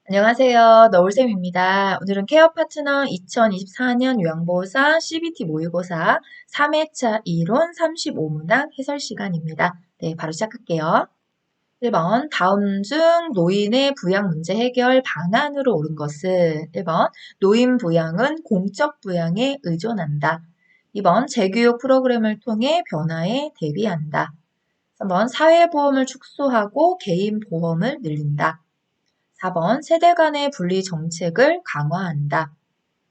안녕하세요. 너울쌤입니다. 오늘은 케어 파트너 2024년 요양보호사 CBT 모의고사 3회차 이론 35문항 해설 시간입니다. 네, 바로 시작할게요. 1번, 다음 중 노인의 부양 문제 해결 방안으로 옳은 것은 1번, 노인 부양은 공적 부양에 의존한다. 2번, 재교육 프로그램을 통해 변화에 대비한다. 3번, 사회보험을 축소하고 개인 보험을 늘린다. 4번 세대 간의 분리 정책을 강화한다.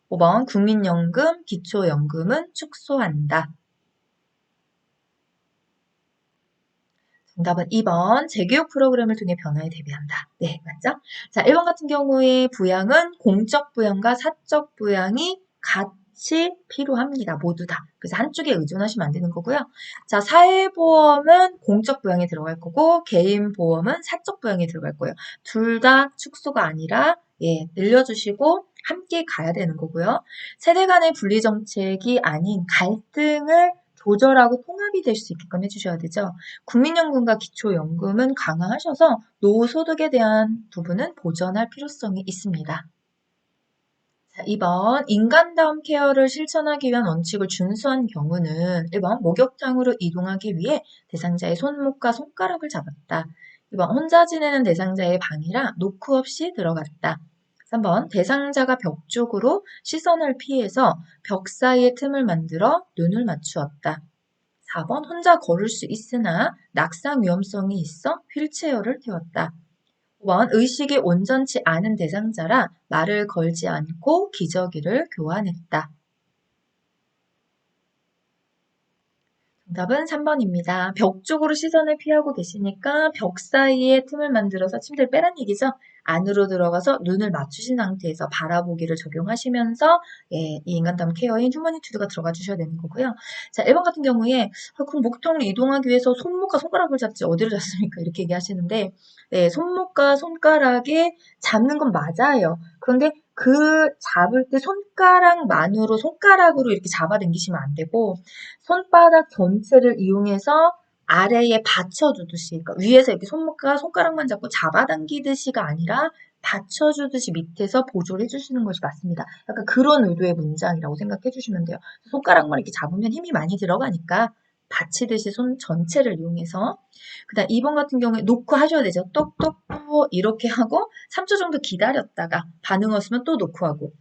5번 국민연금, 기초연금은 축소한다. 정답은 2번 재교육 프로그램을 통해 변화에 대비한다. 네, 맞죠? 자, 1번 같은 경우에 부양은 공적 부양과 사적 부양이 같이 필요합니다. 모두 다. 그래서 한쪽에 의존하시면 안 되는 거고요. 자, 사회보험은 공적 부양에 들어갈 거고 개인보험은 사적 부양에 들어갈 거예요. 둘 다 축소가 아니라 늘려주시고 함께 가야 되는 거고요. 세대 간의 분리 정책이 아닌 갈등을 조절하고 통합이 될 수 있게끔 해주셔야 되죠. 국민연금과 기초연금은 강화하셔서 노후소득에 대한 부분은 보전할 필요성이 있습니다. 자, 2번 인간다움 케어를 실천하기 위한 원칙을 준수한 경우는 1번 목욕탕으로 이동하기 위해 대상자의 손목과 손가락을 잡았다. 2번 혼자 지내는 대상자의 방이라 노크 없이 들어갔다. 3번 대상자가 벽 쪽으로 시선을 피해서 벽 사이에 틈을 만들어 눈을 맞추었다. 4번 혼자 걸을 수 있으나 낙상 위험성이 있어 휠체어를 태웠다. 5번 의식이 온전치 않은 대상자라 말을 걸지 않고 기저귀를 교환했다. 정답은 3번입니다. 벽 쪽으로 시선을 피하고 계시니까 벽 사이에 틈을 만들어서 침대를 빼란 얘기죠. 안으로 들어가서 눈을 맞추신 상태에서 바라보기를 적용하시면서 이 인간다움 케어인 휴머니투드가 들어가 주셔야 되는 거고요. 자, 1번 같은 경우에 그럼 목통을 이동하기 위해서 손목과 손가락을 잡지 어디를 잡습니까? 이렇게 얘기하시는데 손목과 손가락에 잡는 건 맞아요. 그런데 그 잡을 때 손가락으로 이렇게 잡아당기시면 안 되고 손바닥 전체를 이용해서 아래에 받쳐주듯이, 그러니까 위에서 이렇게 손목과 손가락만 잡고 잡아당기듯이가 아니라 받쳐주듯이 밑에서 보조를 해주시는 것이 맞습니다. 약간 그런 의도의 문장이라고 생각해 주시면 돼요. 손가락만 이렇게 잡으면 힘이 많이 들어가니까 받치듯이 손 전체를 이용해서. 그다음 2번 같은 경우에 놓고 하셔야 되죠. 똑똑 이렇게 하고 3초 정도 기다렸다가 반응 없으면 또 놓고 하고.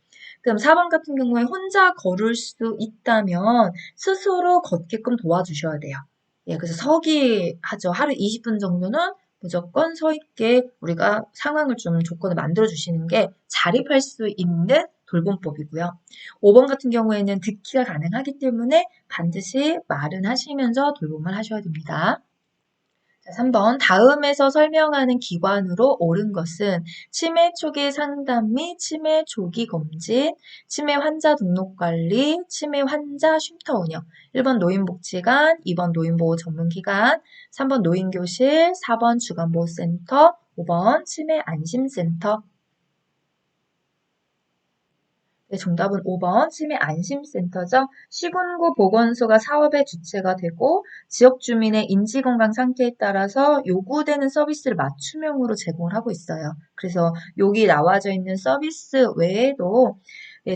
그럼 4번 같은 경우에 혼자 걸을 수 있다면 스스로 걷게끔 도와주셔야 돼요. 그래서 서기 하죠. 하루 20분 정도는 무조건 서 있게 우리가 상황을 좀 조건을 만들어 주시는 게 자립할 수 있는 돌봄법이고요. 5번 같은 경우에는 듣기가 가능하기 때문에 반드시 말은 하시면서 돌봄을 하셔야 됩니다. 자, 3번 다음에서 설명하는 기관으로 옳은 것은 치매 초기 상담 및 치매 조기 검진, 치매 환자 등록 관리, 치매 환자 쉼터 운영. 1번 노인복지관, 2번 노인보호 전문기관, 3번 노인교실, 4번 주간보호센터, 5번 치매 안심센터. 네, 정답은 5번 치매 안심센터죠. 시군구 보건소가 사업의 주체가 되고 지역 주민의 인지건강 상태에 따라서 요구되는 서비스를 맞춤형으로 제공을 하고 있어요. 그래서 여기 나와져 있는 서비스 외에도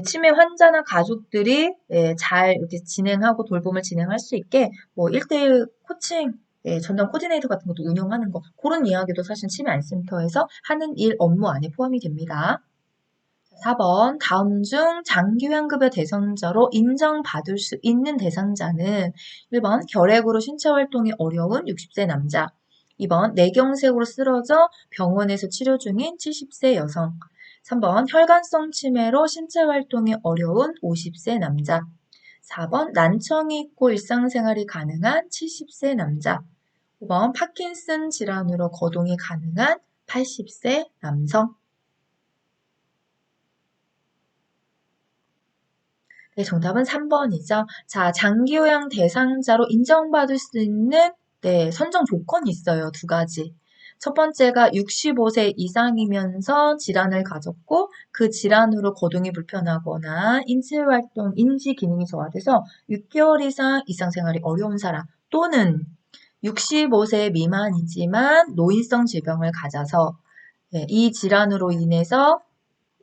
치매 환자나 가족들이 잘 이렇게 진행하고 돌봄을 진행할 수 있게 뭐 1대1 코칭 전담 코디네이터 같은 것도 운영하는 거 그런 이야기도 사실 치매 안심센터에서 하는 일 업무 안에 포함이 됩니다. 4번 다음 중 장기요양급여 대상자로 인정받을 수 있는 대상자는 1번 결핵으로 신체활동이 어려운 60세 남자, 2번 뇌경색으로 쓰러져 병원에서 치료 중인 70세 여성, 3번 혈관성 치매로 신체활동이 어려운 50세 남자, 4번 난청이 있고 일상생활이 가능한 70세 남자, 5번 파킨슨 질환으로 거동이 가능한 80세 남성. 네, 정답은 3번이죠. 자, 장기요양 대상자로 인정받을 수 있는 선정 조건이 있어요. 두 가지. 첫 번째가 65세 이상이면서 질환을 가졌고 그 질환으로 거동이 불편하거나 인지활동, 인지 기능이 저하돼서 6개월 이상 일상생활이 어려운 사람 또는 65세 미만이지만 노인성 질병을 가져서 이 질환으로 인해서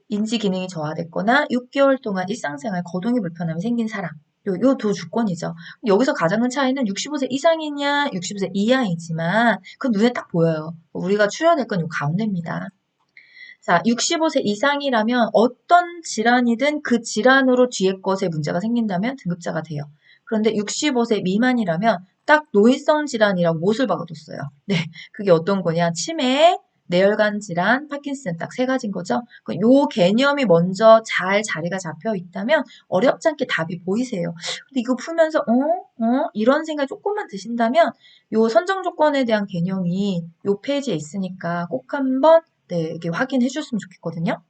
인지 기능이 저하됐거나 6개월 동안 일상생활 거동이 불편함이 생긴 사람. 요 두 주권이죠. 여기서 가장 큰 차이는 65세 이상이냐, 65세 이하이지만 그 눈에 딱 보여요. 우리가 추려야 건 요 가운데입니다. 자, 65세 이상이라면 어떤 질환이든 그 질환으로 뒤에 것에 문제가 생긴다면 등급자가 돼요. 그런데 65세 미만이라면 딱 노인성 질환이라고 못을 박아뒀어요. 네, 그게 어떤 거냐? 치매, 뇌혈관 질환, 파킨슨 딱 세 가지인 거죠. 요 개념이 먼저 잘 자리가 잡혀 있다면 어렵지 않게 답이 보이세요. 근데 이거 풀면서 이런 생각이 조금만 드신다면 요 선정 조건에 대한 개념이 요 페이지에 있으니까 꼭 한번 이렇게 확인해 주셨으면 좋겠거든요.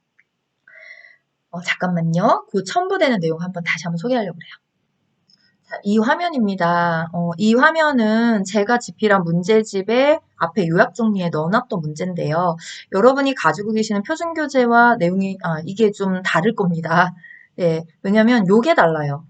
잠깐만요. 그 첨부되는 내용 다시 한번 소개하려고 해요. 자, 이 화면입니다. 이 화면은 제가 집필한 문제집에 앞에 요약 정리에 넣어놨던 문제인데요. 여러분이 가지고 계시는 표준교재와 내용이, 이게 좀 다를 겁니다. 네, 왜냐면 요게 달라요.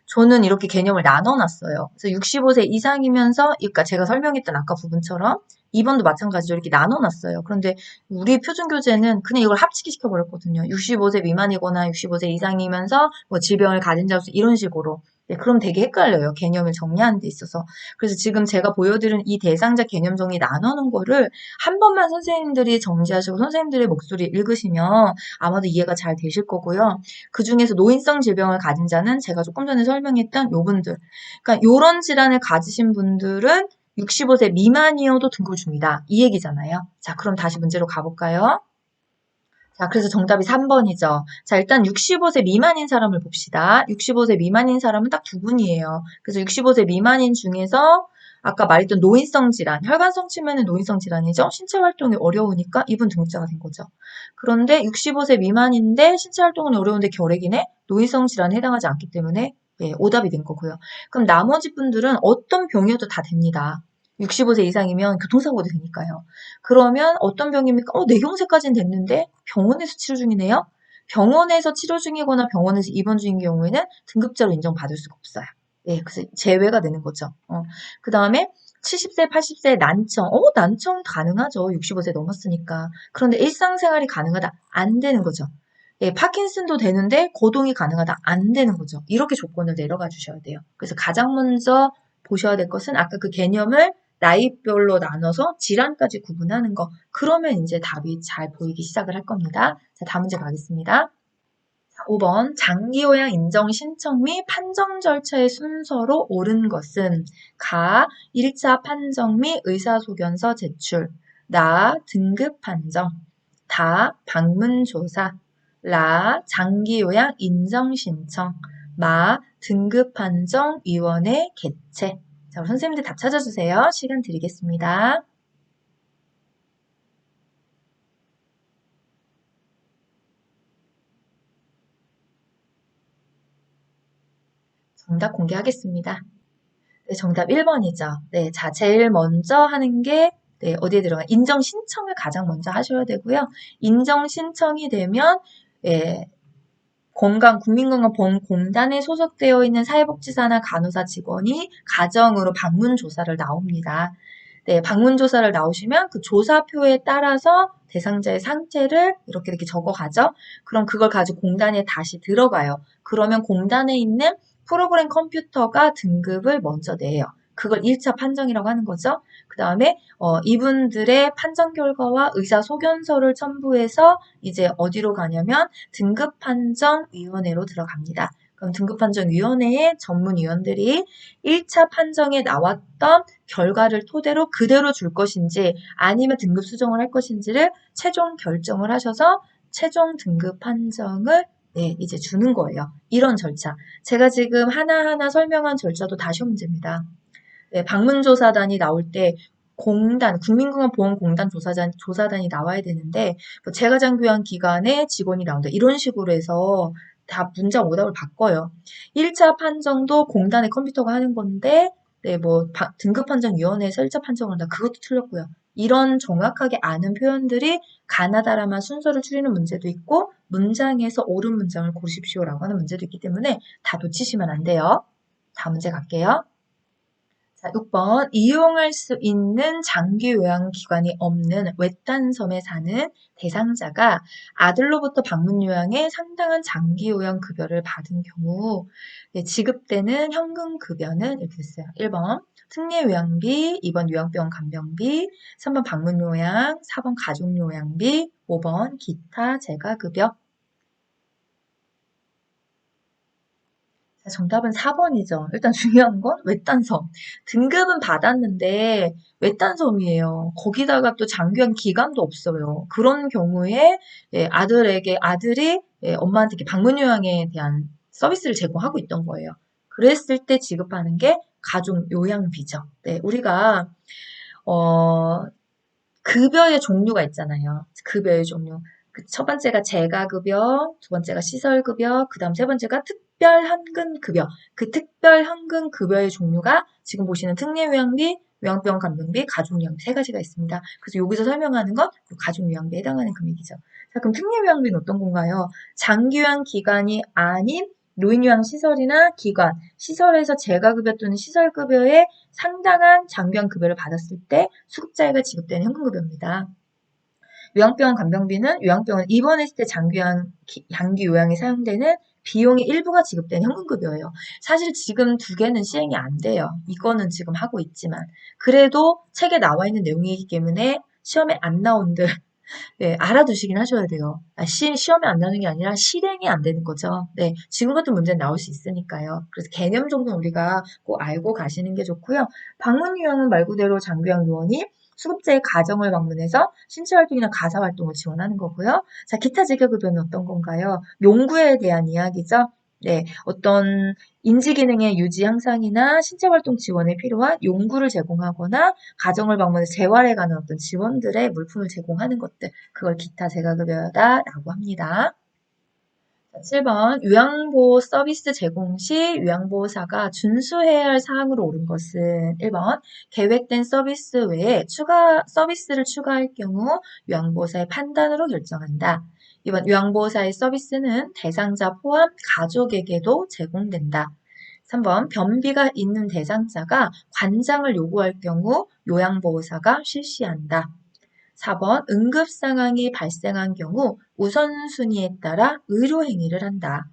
저는 이렇게 개념을 나눠놨어요. 그래서 65세 이상이면서, 그러니까 제가 설명했던 아까 부분처럼 2번도 마찬가지로 이렇게 나눠놨어요. 그런데 우리 표준교재는 그냥 이걸 합치기 시켜버렸거든요. 65세 미만이거나 65세 이상이면서 뭐 질병을 가진 자로서 이런 식으로. 네, 그럼 되게 헷갈려요. 개념을 정리하는 데 있어서. 그래서 지금 제가 보여드린 이 대상자 개념 정리 나누는 거를 한 번만 선생님들이 정지하시고 선생님들의 목소리 읽으시면 아마도 이해가 잘 되실 거고요. 그 중에서 노인성 질병을 가진 자는 제가 조금 전에 설명했던 요분들. 그러니까 요런 질환을 가지신 분들은 65세 미만이어도 등급을 줍니다. 이 얘기잖아요. 자, 그럼 다시 문제로 가볼까요? 자, 그래서 정답이 3번이죠. 자, 일단 65세 미만인 사람을 봅시다. 65세 미만인 사람은 딱 두 분이에요. 그래서 65세 미만인 중에서 아까 말했던 노인성 질환, 혈관성 치매는 노인성 질환이죠. 신체 활동이 어려우니까 이분 등급자가 된 거죠. 그런데 65세 미만인데 신체 활동은 어려운데 결핵이네? 노인성 질환에 해당하지 않기 때문에 오답이 된 거고요. 그럼 나머지 분들은 어떤 병이어도 다 됩니다. 65세 이상이면 교통사고도 되니까요. 그러면 어떤 병입니까? 뇌경색까지는 됐는데 병원에서 치료 중이네요. 병원에서 치료 중이거나 병원에서 입원 중인 경우에는 등급자로 인정받을 수가 없어요. 네, 그래서 제외가 되는 거죠. 그 다음에 70세, 80세 난청. 난청 가능하죠. 65세 넘었으니까. 그런데 일상생활이 가능하다. 안 되는 거죠. 예, 파킨슨도 되는데 거동이 가능하다. 안 되는 거죠. 이렇게 조건을 내려가 주셔야 돼요. 그래서 가장 먼저 보셔야 될 것은 아까 그 개념을 나이별로 나눠서 질환까지 구분하는 거. 그러면 이제 답이 잘 보이기 시작을 할 겁니다. 자, 다음 문제 가겠습니다. 5번 장기요양 인정 신청 및 판정 절차의 순서로 옳은 것은 가 1차 판정 및 의사소견서 제출, 나 등급 판정, 다 방문 조사, 라 장기요양 인정 신청, 마 등급 판정 위원회 개최. 자, 선생님들 답 찾아주세요. 시간 드리겠습니다. 정답 공개하겠습니다. 네, 정답 1번이죠. 네, 자, 제일 먼저 하는 게 어디에 들어가? 인정 신청을 가장 먼저 하셔야 되고요. 인정 신청이 되면 국민건강보험공단에 소속되어 있는 사회복지사나 간호사 직원이 가정으로 방문 조사를 나옵니다. 네, 방문 조사를 나오시면 그 조사표에 따라서 대상자의 상태를 이렇게 적어가죠. 그럼 그걸 가지고 공단에 다시 들어가요. 그러면 공단에 있는 프로그램 컴퓨터가 등급을 먼저 내요. 그걸 1차 판정이라고 하는 거죠. 그 다음에 이분들의 판정 결과와 의사 소견서를 첨부해서 이제 어디로 가냐면 등급판정위원회로 들어갑니다. 그럼 등급판정위원회의 전문위원들이 1차 판정에 나왔던 결과를 토대로 그대로 줄 것인지 아니면 등급 수정을 할 것인지를 최종 결정을 하셔서 최종 등급 판정을 이제 주는 거예요. 이런 절차. 제가 지금 하나하나 설명한 절차도 다 시험 문제입니다. 방문조사단이 나올 때 국민건강보험공단 조사단이 나와야 되는데, 뭐 제가장교환 기관의 직원이 나온다. 이런 식으로 해서 다 문장 오답을 바꿔요. 1차 판정도 공단의 컴퓨터가 하는 건데, 등급판정위원회에서 1차 판정을 한다. 그것도 틀렸고요. 이런 정확하게 아는 표현들이 가나다라만 순서를 추리는 문제도 있고, 문장에서 옳은 문장을 고르십시오라고 하는 문제도 있기 때문에 다 놓치시면 안 돼요. 다음 문제 갈게요. 자, 6번. 이용할 수 있는 장기 요양기관이 없는 외딴 섬에 사는 대상자가 아들로부터 방문 요양에 상당한 장기 요양 급여를 받은 경우 지급되는 현금 급여는 이렇게 됐어요. 1번 특례 요양비, 2번 요양병원 간병비, 3번 방문 요양, 4번 가족 요양비, 5번 기타 재가급여. 정답은 4번이죠. 일단 중요한 건 외딴섬. 등급은 받았는데 외딴섬이에요. 거기다가 또 장기한 기간도 없어요. 그런 경우에 아들이 엄마한테 이렇게 방문 요양에 대한 서비스를 제공하고 있던 거예요. 그랬을 때 지급하는 게 가족 요양비죠. 네, 우리가 어, 급여의 종류가 있잖아요. 급여의 종류. 첫 번째가 재가급여, 두 번째가 시설급여, 그 다음 세 번째가 특별현금급여. 그 특별현금급여의 종류가 지금 보시는 특례요양비, 요양병원 간병비, 가족요양비 세 가지가 있습니다. 그래서 여기서 설명하는 건 가족요양비에 해당하는 금액이죠. 자, 그럼 특례요양비는 어떤 건가요? 장기요양 기간이 아닌 노인요양시설이나 기관, 시설에서 재가급여 또는 시설급여에 상당한 장기요양 급여를 받았을 때 수급자에게 지급되는 현금급여입니다. 요양병원 간병비는 요양병원 입원했을 때 장기 요양에 사용되는 비용의 일부가 지급되는 현금급여예요. 사실 지금 두 개는 시행이 안 돼요. 이거는 지금 하고 있지만 그래도 책에 나와 있는 내용이기 때문에 시험에 안 나온들 네, 알아두시긴 하셔야 돼요. 시험에 안 나오는 게 아니라 실행이 안 되는 거죠. 네, 지금 같은 문제는 나올 수 있으니까요. 그래서 개념 정도는 우리가 꼭 알고 가시는 게 좋고요. 방문 요양은 말 그대로 장기요양 요원이 수급자의 가정을 방문해서 신체활동이나 가사활동을 지원하는 거고요. 자, 기타 재가급여는 어떤 건가요? 용구에 대한 이야기죠. 네, 어떤 인지기능의 유지 향상이나 신체활동 지원에 필요한 용구를 제공하거나 가정을 방문해서 재활에 관한 어떤 지원들의 물품을 제공하는 것들, 그걸 기타 재가급여다라고 합니다. 7번 요양보호 서비스 제공 시 요양보호사가 준수해야 할 사항으로 옳은 것은 1번 계획된 서비스 외에 서비스를 추가할 경우 요양보호사의 판단으로 결정한다. 2번 요양보호사의 서비스는 대상자 포함 가족에게도 제공된다. 3번 변비가 있는 대상자가 관장을 요구할 경우 요양보호사가 실시한다. 4번 응급 상황이 발생한 경우 우선순위에 따라 의료행위를 한다.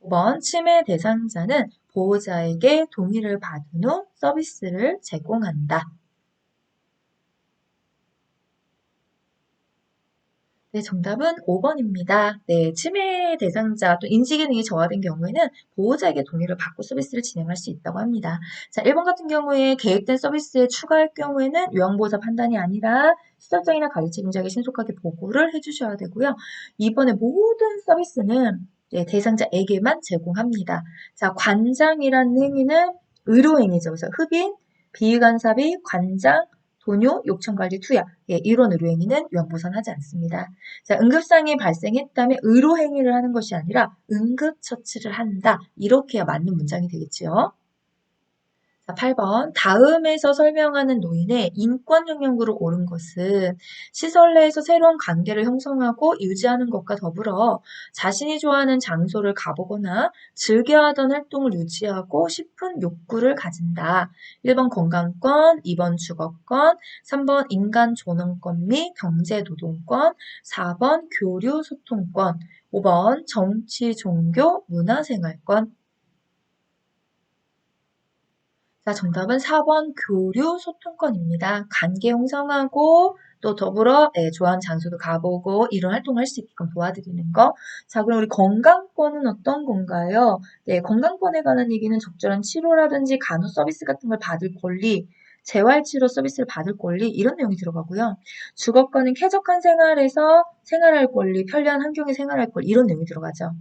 5번 치매 대상자는 보호자에게 동의를 받은 후 서비스를 제공한다. 네, 정답은 5번입니다. 네, 치매 대상자 또 인지기능이 저하된 경우에는 보호자에게 동의를 받고 서비스를 진행할 수 있다고 합니다. 자, 1번 같은 경우에 계획된 서비스에 추가할 경우에는 요양보호사 판단이 아니라 시설장이나 가족 책임자에게 신속하게 보고를 해주셔야 되고요. 2번의 모든 서비스는 대상자에게만 제공합니다. 자, 관장이라는 행위는 의료행위죠. 그래서 흡인, 비위간섭이, 관장, 돈요, 욕천관리, 투약 이런 의료행위는 요양보호사는 하지 않습니다. 자, 응급상이 발생했다면 의료행위를 하는 것이 아니라 응급처치를 한다. 이렇게 해야 맞는 문장이 되겠지요. 자, 8번. 다음에서 설명하는 노인의 인권 영역으로 옳은 것은 시설 내에서 새로운 관계를 형성하고 유지하는 것과 더불어 자신이 좋아하는 장소를 가보거나 즐겨하던 활동을 유지하고 싶은 욕구를 가진다. 1번 건강권, 2번 주거권, 3번 인간 존엄권 및 경제노동권, 4번 교류 소통권, 5번 정치, 종교, 문화생활권. 자, 정답은 4번 교류 소통권입니다. 관계 형성하고 또 더불어 좋아하는 장소도 가보고 이런 활동을 할 수 있게끔 도와드리는 거. 자, 그럼 우리 건강권은 어떤 건가요? 네, 건강권에 관한 얘기는 적절한 치료라든지 간호 서비스 같은 걸 받을 권리, 재활치료 서비스를 받을 권리 이런 내용이 들어가고요. 주거권은 쾌적한 생활에서 생활할 권리, 편리한 환경에 생활할 권리 이런 내용이 들어가죠.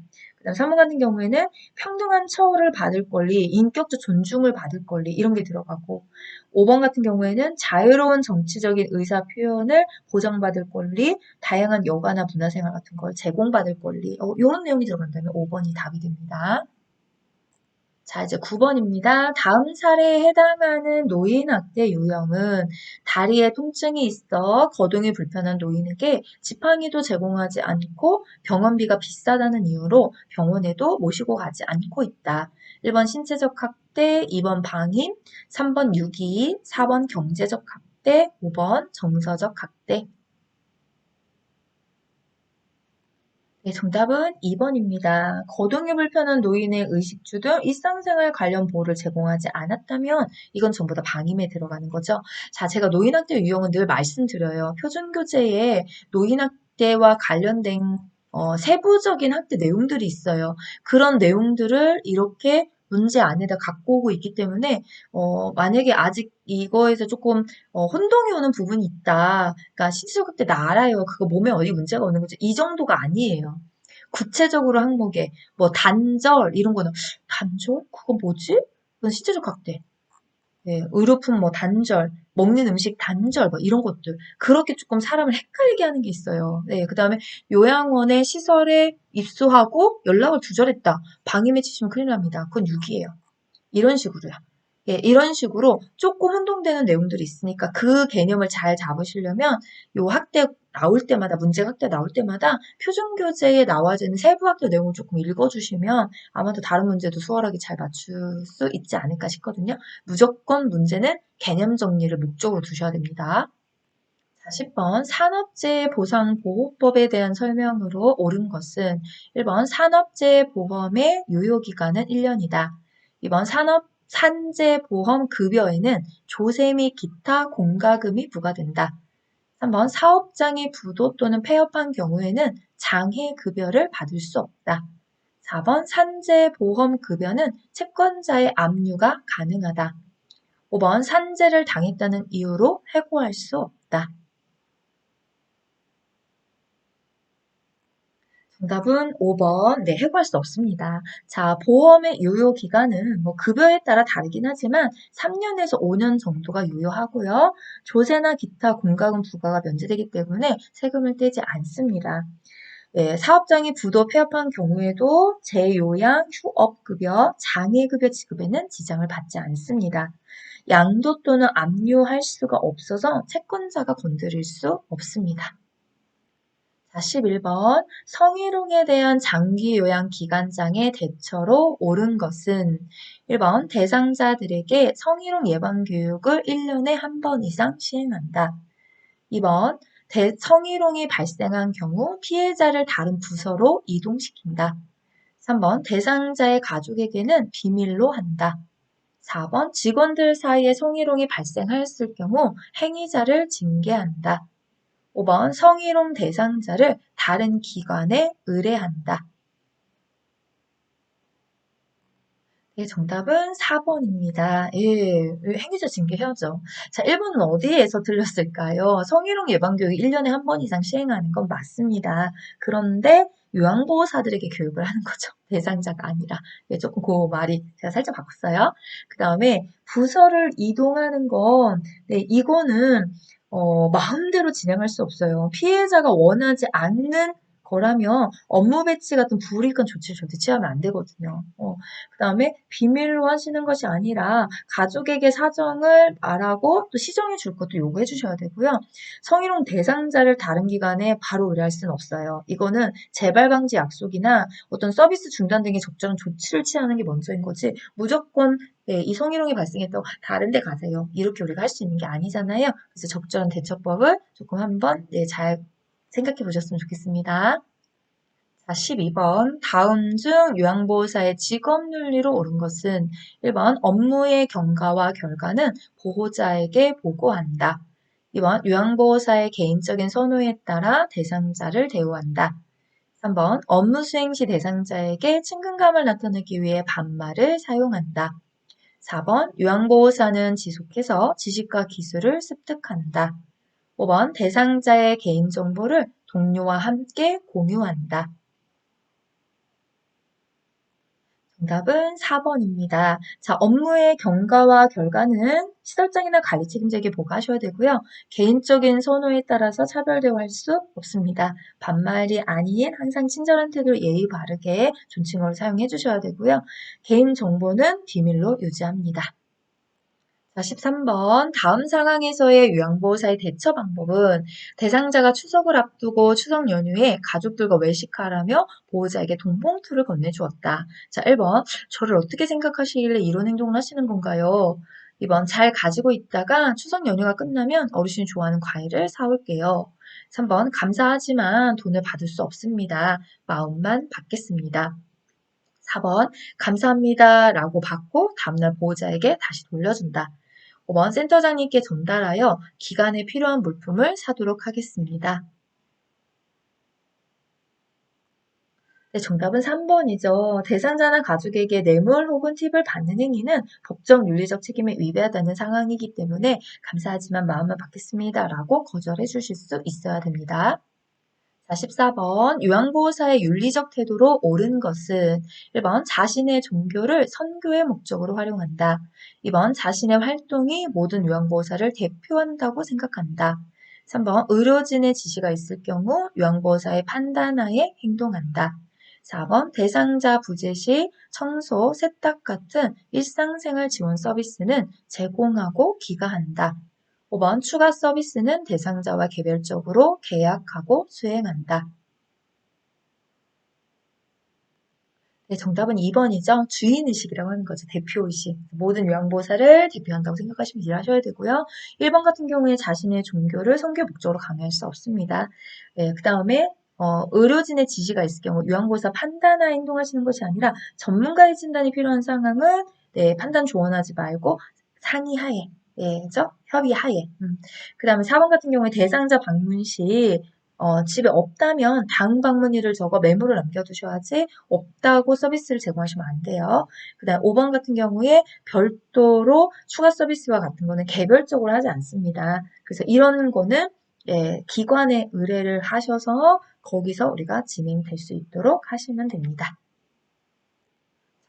그다음 3번 같은 경우에는 평등한 처우를 받을 권리, 인격적 존중을 받을 권리 이런 게 들어가고 5번 같은 경우에는 자유로운 정치적인 의사 표현을 보장받을 권리, 다양한 여가나 문화생활 같은 걸 제공받을 권리 이런 내용이 들어간다면 5번이 답이 됩니다. 자, 이제 9번입니다. 다음 사례에 해당하는 노인학대 유형은 다리에 통증이 있어 거동이 불편한 노인에게 지팡이도 제공하지 않고 병원비가 비싸다는 이유로 병원에도 모시고 가지 않고 있다. 1번 신체적 학대, 2번 방임, 3번 유기, 4번 경제적 학대, 5번 정서적 학대. 네, 정답은 2번입니다. 거동이 불편한 노인의 의식주 등 일상생활 관련 보호를 제공하지 않았다면 이건 전부 다 방임에 들어가는 거죠. 자, 제가 노인학대 유형은 늘 말씀드려요. 표준교재에 노인학대와 관련된 세부적인 학대 내용들이 있어요. 그런 내용들을 이렇게 문제 안에다 갖고 오고 있기 때문에 만약에 아직 이거에서 조금 혼동이 오는 부분이 있다. 그러니까 신체적 학대 나 알아요. 그거 몸에 어디 문제가 오는 거지. 이 정도가 아니에요. 구체적으로 항목에 뭐 단절 이런 거는 단절? 그거 뭐지? 그건 신체적 학대. 네, 의료품 뭐 단절, 먹는 음식 단절 뭐 이런 것들 그렇게 조금 사람을 헷갈리게 하는 게 있어요. 네, 그다음에 요양원의 시설에 입소하고 연락을 두절했다. 방임에 치시면 큰일 납니다. 그건 유기예요. 이런 식으로요. 예, 이런 식으로 조금 혼동되는 내용들이 있으니까 그 개념을 잘 잡으시려면 요 학대 나올 때마다, 문제 학대 나올 때마다 표준교재에 나와지는 세부 학대 내용을 조금 읽어주시면 아마도 다른 문제도 수월하게 잘 맞출 수 있지 않을까 싶거든요. 무조건 문제는 개념 정리를 목적으로 두셔야 됩니다. 10번 산업재해보상보호법에 대한 설명으로 옳은 것은 1번 산업재해보험의 유효기간은 1년이다. 2번 산재보험급여에는 조세 및 기타 공과금이 부과된다. 3번 사업장이 부도 또는 폐업한 경우에는 장해급여를 받을 수 없다. 4번 산재보험급여는 채권자의 압류가 가능하다. 5번 산재를 당했다는 이유로 해고할 수 없다. 정답은 5번. 네, 해고할 수 없습니다. 자, 보험의 유효 기간은 뭐 급여에 따라 다르긴 하지만 3년에서 5년 정도가 유효하고요. 조세나 기타 공과금 부과가 면제되기 때문에 세금을 떼지 않습니다. 네, 사업장이 부도 폐업한 경우에도 재요양, 휴업급여, 장애급여 지급에는 지장을 받지 않습니다. 양도 또는 압류할 수가 없어서 채권자가 건드릴 수 없습니다. 11번 성희롱에 대한 장기 요양 기간장의 대처로 옳은 것은 1번 대상자들에게 성희롱 예방 교육을 1년에 한 번 이상 시행한다. 2번 성희롱이 발생한 경우 피해자를 다른 부서로 이동시킨다. 3번 대상자의 가족에게는 비밀로 한다. 4번 직원들 사이에 성희롱이 발생하였을 경우 행위자를 징계한다. 5번 성희롱 대상자를 다른 기관에 의뢰한다. 네, 정답은 4번입니다. 예, 행위자 징계해야죠. 자, 1번은 어디에서 틀렸을까요? 성희롱 예방교육 1년에 한 번 이상 시행하는 건 맞습니다. 그런데 요양보호사들에게 교육을 하는 거죠. 대상자가 아니라. 예, 조금 그 말이 제가 살짝 바꿨어요. 그 다음에 부서를 이동하는 건, 네, 이거는, 마음대로 진행할 수 없어요. 피해자가 원하지 않는 거라면 업무 배치 같은 불이익한 조치를 절대 취하면 안 되거든요. 그다음에 비밀로 하시는 것이 아니라 가족에게 사정을 말하고 또 시정해 줄 것도 요구해 주셔야 되고요. 성희롱 대상자를 다른 기관에 바로 의뢰할 수는 없어요. 이거는 재발 방지 약속이나 어떤 서비스 중단 등의 적절한 조치를 취하는 게 먼저인 거지 무조건 네, 이 성희롱이 발생했다고 다른 데 가세요. 이렇게 우리가 할 수 있는 게 아니잖아요. 그래서 적절한 대처법을 조금 한번 네, 잘 생각해 보셨으면 좋겠습니다. 자, 12번. 다음 중 요양보호사의 직업윤리로 옳은 것은 1번 업무의 경과와 결과는 보호자에게 보고한다. 2번 요양보호사의 개인적인 선호에 따라 대상자를 대우한다. 3번 업무 수행 시 대상자에게 친근감을 나타내기 위해 반말을 사용한다. 4번 요양보호사는 지속해서 지식과 기술을 습득한다. 5번 대상자의 개인정보를 동료와 함께 공유한다. 정답은 4번입니다. 자, 업무의 경과와 결과는 시설장이나 관리 책임자에게 보고하셔야 되고요. 개인적인 선호에 따라서 차별 대우할 수 없습니다. 반말이 아닌 항상 친절한 태도로 예의 바르게 존칭어를 사용해 주셔야 되고요. 개인 정보는 비밀로 유지합니다. 자, 13번. 다음 상황에서의 요양보호사의 대처 방법은 대상자가 추석을 앞두고 추석 연휴에 가족들과 외식하라며 보호자에게 돈봉투를 건네주었다. 자, 1번. 저를 어떻게 생각하시길래 이런 행동을 하시는 건가요? 2번. 잘 가지고 있다가 추석 연휴가 끝나면 어르신이 좋아하는 과일을 사올게요. 3번. 감사하지만 돈을 받을 수 없습니다. 마음만 받겠습니다. 4번. 감사합니다. 라고 받고 다음날 보호자에게 다시 돌려준다. 5번 센터장님께 전달하여 기간에 필요한 물품을 사도록 하겠습니다. 네, 정답은 3번이죠. 대상자나 가족에게 뇌물 혹은 팁을 받는 행위는 법적 윤리적 책임에 위배하다는 상황이기 때문에 감사하지만 마음만 받겠습니다. 라고 거절해 주실 수 있어야 됩니다. 자, 14번. 요양보호사의 윤리적 태도로 옳은 것은 1번 자신의 종교를 선교의 목적으로 활용한다. 2번 자신의 활동이 모든 요양보호사를 대표한다고 생각한다. 3번 의료진의 지시가 있을 경우 요양보호사의 판단하에 행동한다. 4번 대상자 부재 시 청소, 세탁 같은 일상생활 지원 서비스는 제공하고 기가한다. 5번 추가 서비스는 대상자와 개별적으로 계약하고 수행한다. 네, 정답은 2번이죠. 주인의식이라고 하는 거죠. 대표의식. 모든 요양보호사를 대표한다고 생각하시면 일하셔야 되고요. 1번 같은 경우에 자신의 종교를 선교 목적으로 강요할 수 없습니다. 네, 그 다음에 의료진의 지시가 있을 경우 요양보호사 판단하에 행동하시는 것이 아니라 전문가의 진단이 필요한 상황은 네, 판단 조언하지 말고 상의하에 예, 죠? 협의하에. 그 다음에 4번 같은 경우에 대상자 방문 시 집에 없다면 다음 방문일을 적어 메모를 남겨두셔야지 없다고 서비스를 제공하시면 안 돼요. 그 다음 5번 같은 경우에 별도로 추가 서비스와 같은 거는 개별적으로 하지 않습니다. 그래서 이런 거는 예, 기관에 의뢰를 하셔서 거기서 우리가 진행될 수 있도록 하시면 됩니다.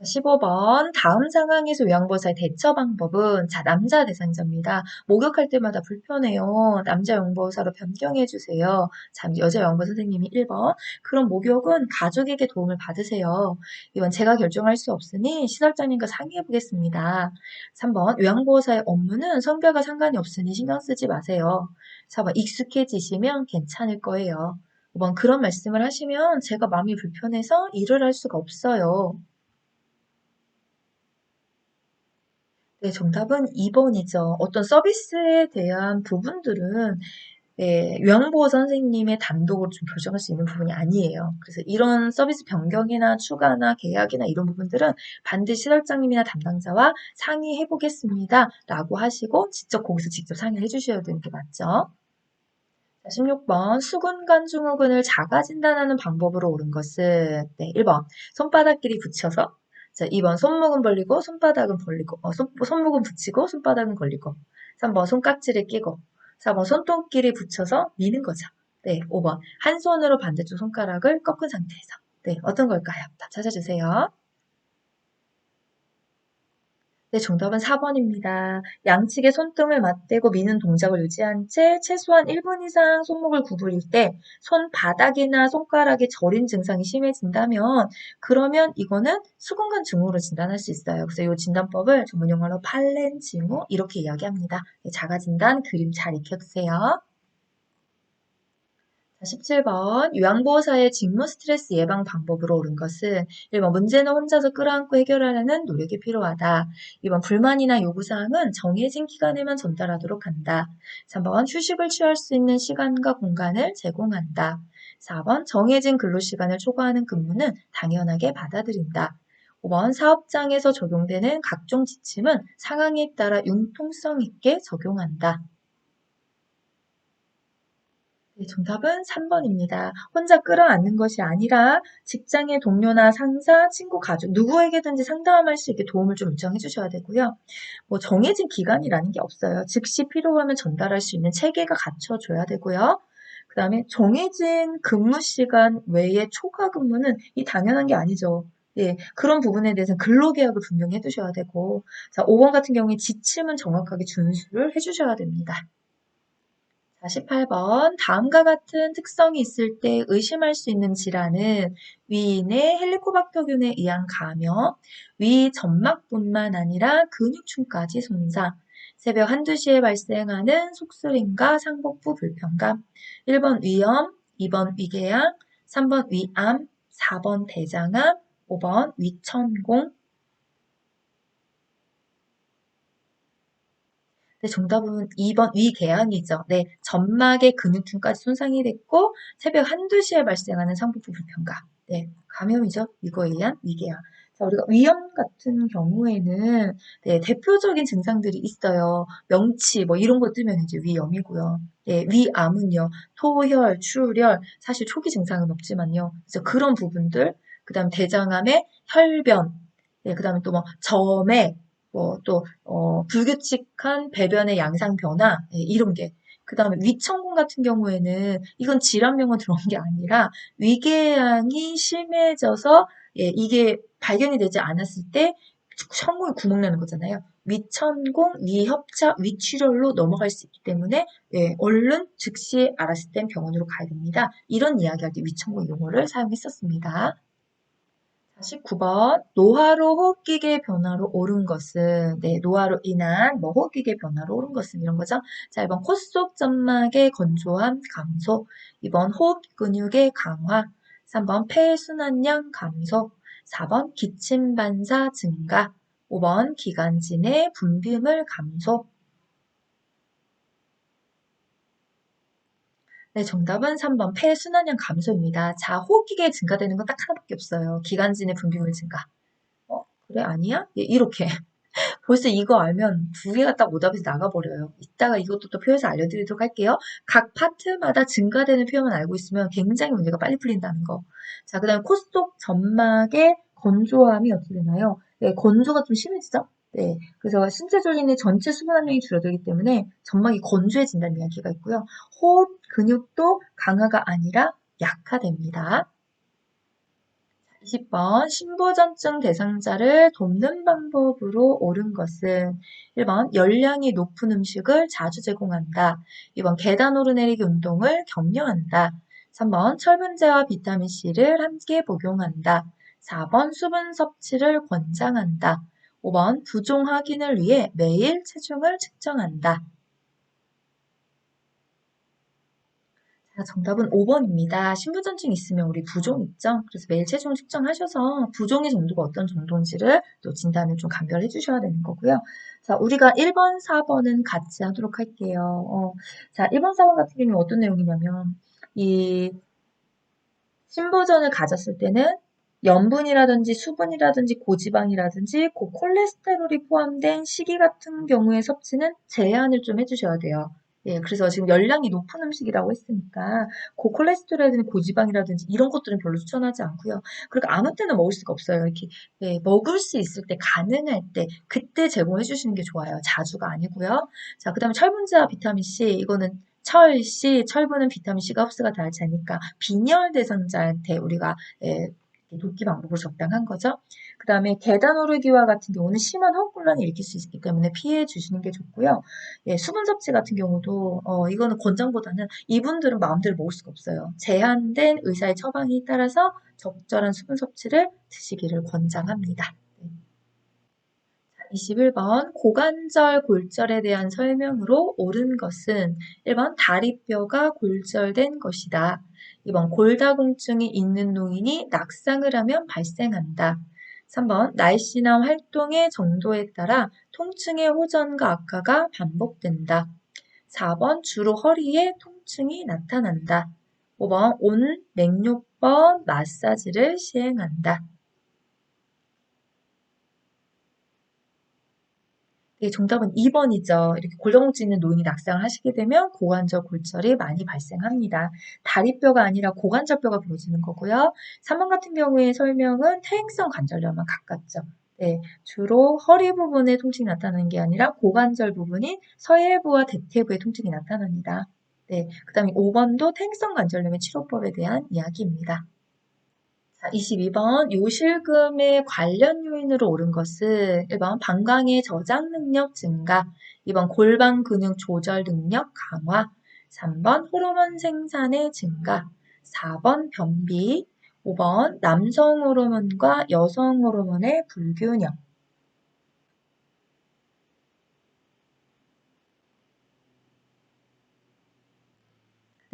15번. 다음 상황에서 요양보호사의 대처 방법은 자, 남자 대상자입니다. 목욕할 때마다 불편해요. 남자 요양보호사로 변경해 주세요. 자, 여자 요양보호사 선생님이 1번. 그럼 목욕은 가족에게 도움을 받으세요. 2번. 제가 결정할 수 없으니 시설장님과 상의해 보겠습니다. 3번. 요양보호사의 업무는 성별과 상관이 없으니 신경 쓰지 마세요. 4번. 익숙해지시면 괜찮을 거예요. 5번. 그런 말씀을 하시면 제가 마음이 불편해서 일을 할 수가 없어요. 네, 정답은 2번이죠. 어떤 서비스에 대한 부분들은 요양보호 선생님의 단독으로 좀 결정할 수 있는 부분이 아니에요. 그래서 이런 서비스 변경이나 추가나 계약이나 이런 부분들은 반드시 시설장님이나 담당자와 상의해 보겠습니다. 라고 하시고 거기서 직접 상의를 해주셔야 되는 게 맞죠. 자, 16번. 수근관 증후군을 자가 진단하는 방법으로 옳은 것은 네, 1번. 손바닥끼리 붙여서 자, 2번. 손목은 벌리고 손바닥은 벌리고 손목은 붙이고 손바닥은 걸리고 3번. 손깍지를 끼고 4번. 손톱끼리 붙여서 미는 거죠. 네, 5번. 한 손으로 반대쪽 손가락을 꺾은 상태에서 네, 어떤 걸까요? 답 찾아주세요. 네, 정답은 4번입니다. 양측의 손등을 맞대고 미는 동작을 유지한 채 최소한 1분 이상 손목을 구부릴 때 손바닥이나 손가락에 저린 증상이 심해진다면 그러면 이거는 수근관 증후로 진단할 수 있어요. 그래서 이 진단법을 전문 용어로 팔렌 징후 이렇게 이야기합니다. 네, 자가 진단 그림 잘 익혀주세요. 17번. 요양보호사의 직무 스트레스 예방 방법으로 옳은 것은 1번 문제는 혼자서 끌어안고 해결하려는 노력이 필요하다. 2번 불만이나 요구사항은 정해진 기간에만 전달하도록 한다. 3번 휴식을 취할 수 있는 시간과 공간을 제공한다. 4번 정해진 근로시간을 초과하는 근무는 당연하게 받아들인다. 5번 사업장에서 적용되는 각종 지침은 상황에 따라 융통성 있게 적용한다. 네, 정답은 3번입니다. 혼자 끌어안는 것이 아니라 직장의 동료나 상사, 친구, 가족 누구에게든지 상담할 수 있게 도움을 좀 요청해 주셔야 되고요. 뭐 정해진 기간이라는 게 없어요. 즉시 필요하면 전달할 수 있는 체계가 갖춰줘야 되고요. 그다음에 정해진 근무 시간 외에 초과 근무는 이 당연한 게 아니죠. 예, 그런 부분에 대해서는 근로계약을 분명히 해두셔야 되고, 자, 5번 같은 경우에 지침은 정확하게 준수를 해주셔야 됩니다. 자, 18번. 다음과 같은 특성이 있을 때 의심할 수 있는 질환은 위인의 헬리코박터균에 의한 감염, 위 점막뿐만 아니라 근육층까지 손상, 새벽 1, 2시에 발생하는 속쓰림과 상복부 불편감. 1번 위염, 2번 위궤양, 3번 위암, 4번 대장암, 5번 위천공. 네, 정답은 2번 위궤양이죠. 네, 점막의 근육층까지 손상이 됐고 새벽 1, 2시에 발생하는 상복부 불편감. 네, 감염이죠. 이거에 의한 위궤양. 자, 우리가 위염 같은 경우에는 네, 대표적인 증상들이 있어요. 명치 뭐 이런 거 뜨면 이제 위염이고요. 네, 위암은요. 토혈, 출혈, 사실 초기 증상은 없지만요. 그래서 그런 부분들, 그다음 대장암의 혈변, 네, 그다음에 또 뭐 점액, 또 불규칙한 배변의 양상 변화 이런 게. 그다음에 위천공 같은 경우에는 이건 질환명은 들어온 게 아니라 위궤양이 심해져서 이게 발견이 되지 않았을 때 천공에 구멍 나는 거잖아요. 위천공, 위협착, 위출혈로 넘어갈 수 있기 때문에 얼른 즉시 알았을 땐 병원으로 가야 됩니다. 이런 이야기할 때 위천공 용어를 사용했었습니다. 19번 노화로 호흡기계 변화로 오른 것은 네, 노화로 인한 뭐 호흡기계 변화로 오른 것은 이런 거죠. 자, 1번 코 속 점막의 건조함 감소, 2번 호흡 근육의 강화, 3번 폐순환량 감소, 4번 기침 반사 증가, 5번 기관지 내 분비물 감소. 네, 정답은 3번 폐순환량 감소입니다. 자, 호흡기계 증가되는 건 딱 하나밖에 없어요. 기관지 내 분비물 증가. 그래, 아니야? 이렇게. 벌써 이거 알면 두 개가 딱 오답에서 나가버려요. 이따가 이것도 또 표에서 알려드리도록 할게요. 각 파트마다 증가되는 표현만 알고 있으면 굉장히 문제가 빨리 풀린다는 거. 자, 그 다음에 코 속 점막의 건조함이 어떻게 되나요? 네, 건조가 좀 심해지죠? 네, 그래서 신체 조직의 전체 수분 함량이 줄어들기 때문에 점막이 건조해진다는 이야기가 있고요. 호흡 근육도 강화가 아니라 약화됩니다. 20번 신부전증 대상자를 돕는 방법으로 옳은 것은 1번 열량이 높은 음식을 자주 제공한다. 2번 계단 오르내리기 운동을 격려한다. 3번 철분제와 비타민C를 함께 복용한다. 4번 수분 섭취를 권장한다. 5번 부종 확인을 위해 매일 체중을 측정한다. 자, 정답은 5번입니다. 신부전증 있으면 우리 부종 있죠? 그래서 매일 체중 측정하셔서 부종의 정도가 어떤 정도인지를 또 진단을 좀 간별해 주셔야 되는 거고요. 자, 우리가 1번, 4번은 같이 하도록 할게요. 자, 1번, 4번 같은 경우에 어떤 내용이냐면 이 신부전을 가졌을 때는 염분이라든지 수분이라든지 고지방이라든지 고콜레스테롤이 포함된 식이 같은 경우의 섭취는 제한을 좀 해주셔야 돼요. 예, 그래서 지금 열량이 높은 음식이라고 했으니까 고콜레스테롤이라든지 고지방이라든지 이런 것들은 별로 추천하지 않고요. 그리고 아무 때나 먹을 수가 없어요. 이렇게 먹을 수 있을 때 가능할 때 그때 제공해 주시는 게 좋아요. 자주가 아니고요. 자, 그다음에 철분제와 비타민 C 이거는 철, C, 철분은 비타민 C가 흡수가 잘 되니까 빈혈 대상자한테 우리가 돕기 방법으로 적당한 거죠. 그 다음에 계단 오르기와 같은 경우는 심한 호흡곤란을 일으킬 수 있기 때문에 피해 주시는 게 좋고요. 수분 섭취 같은 경우도 이거는 권장보다는 이분들은 마음대로 먹을 수가 없어요. 제한된 의사의 처방에 따라서 적절한 수분 섭취를 드시기를 권장합니다. 21번 고관절 골절에 대한 설명으로 옳은 것은 1번 다리뼈가 골절된 것이다. 2번 골다공증이 있는 노인이 낙상을 하면 발생한다. 3번 날씨나 활동의 정도에 따라 통증의 호전과 악화가 반복된다. 4번 주로 허리에 통증이 나타난다. 5번 온 맥요법 마사지를 시행한다. 예, 정답은 2번이죠. 이렇게 골다공증 있는 노인이 낙상을 하시게 되면 고관절 골절이 많이 발생합니다. 다리뼈가 아니라 고관절뼈가 부러지는 거고요. 3번 같은 경우에 설명은 퇴행성 관절염과 가깝죠. 네, 주로 허리 부분에 통증이 나타나는 게 아니라 고관절 부분인 서해부와 대퇴부에 통증이 나타납니다. 네, 그 다음에 5번도 퇴행성 관절염의 치료법에 대한 이야기입니다. 자, 22번 요실금의 관련 요인으로 옳은 것은 1번 방광의 저장 능력 증가, 2번 골반 근육 조절 능력 강화, 3번 호르몬 생산의 증가, 4번 변비, 5번 남성 호르몬과 여성 호르몬의 불균형.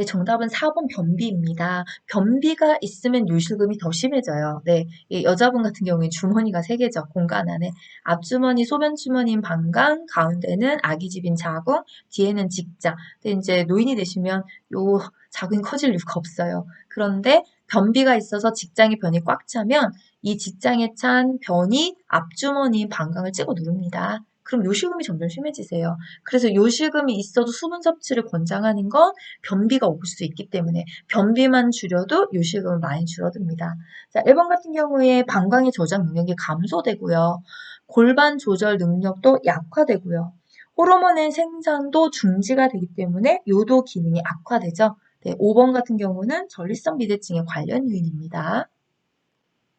네, 정답은 4번 변비입니다. 변비가 있으면 요실금이 더 심해져요. 네, 이 여자분 같은 경우에 주머니가 3개죠. 공간 안에. 앞주머니, 소변주머니인 방광, 가운데는 아기집인 자궁, 뒤에는 직자. 근데 이제 노인이 되시면 요 자궁이 커질 이유가 없어요. 그런데 변비가 있어서 직장의 변이 꽉 차면 이 직장에 찬 변이 앞주머니인 방광을 찍어 누릅니다. 그럼 요실금이 점점 심해지세요. 그래서 요실금이 있어도 수분 섭취를 권장하는 건 변비가 올 수 있기 때문에 변비만 줄여도 요실금은 많이 줄어듭니다. 자, 1번 같은 경우에 방광의 저장 능력이 감소되고요. 골반 조절 능력도 약화되고요. 호르몬의 생산도 중지가 되기 때문에 요도 기능이 악화되죠. 네, 5번 같은 경우는 전립선 비대증에 관련 요인입니다.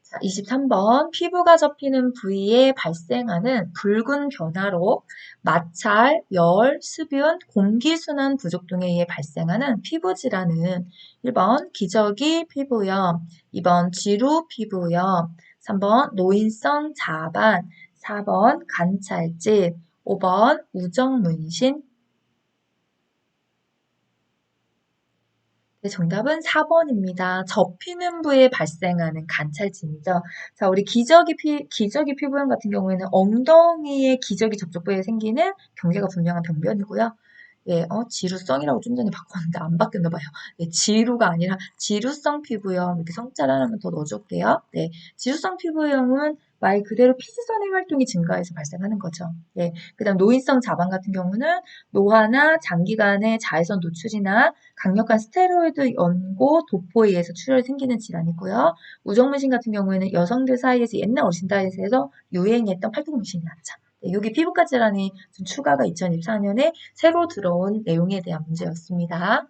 자, 23번 피부가 접히는 부위에 발생하는 붉은 변화로 마찰, 열, 습윤, 공기순환 부족 등에 의해 발생하는 피부 질환은 1번 기저귀 피부염, 2번 지루 피부염, 3번 노인성 자반, 4번 관찰질, 5번 우정문신. 네, 정답은 4번입니다. 접히는 부위에 발생하는 관찰진이죠. 자, 우리 기저귀 피부염 같은 경우에는 엉덩이에 기저귀 접촉 부위에 생기는 경계가 불명한 병변이고요. 예, 지루성이라고 좀 전에 바꿨는데 안 바뀌었나 봐요. 예, 지루가 아니라 지루성 피부염 이렇게 성자를 하나만 더 넣어줄게요. 네, 지루성 피부염은 말 그대로 피지선의 활동이 증가해서 발생하는 거죠. 예, 그다음 노인성 자반 같은 경우는 노화나 장기간의 자외선 노출이나 강력한 스테로이드 연고, 도포에 의해서 출혈이 생기는 질환이고요. 우정문신 같은 경우에는 여성들 사이에서 옛날 어르신 사이에서 유행했던 팔뚝문신이었죠. 네, 여기 피부과 질환이 좀 추가가 2024년에 새로 들어온 내용에 대한 문제였습니다.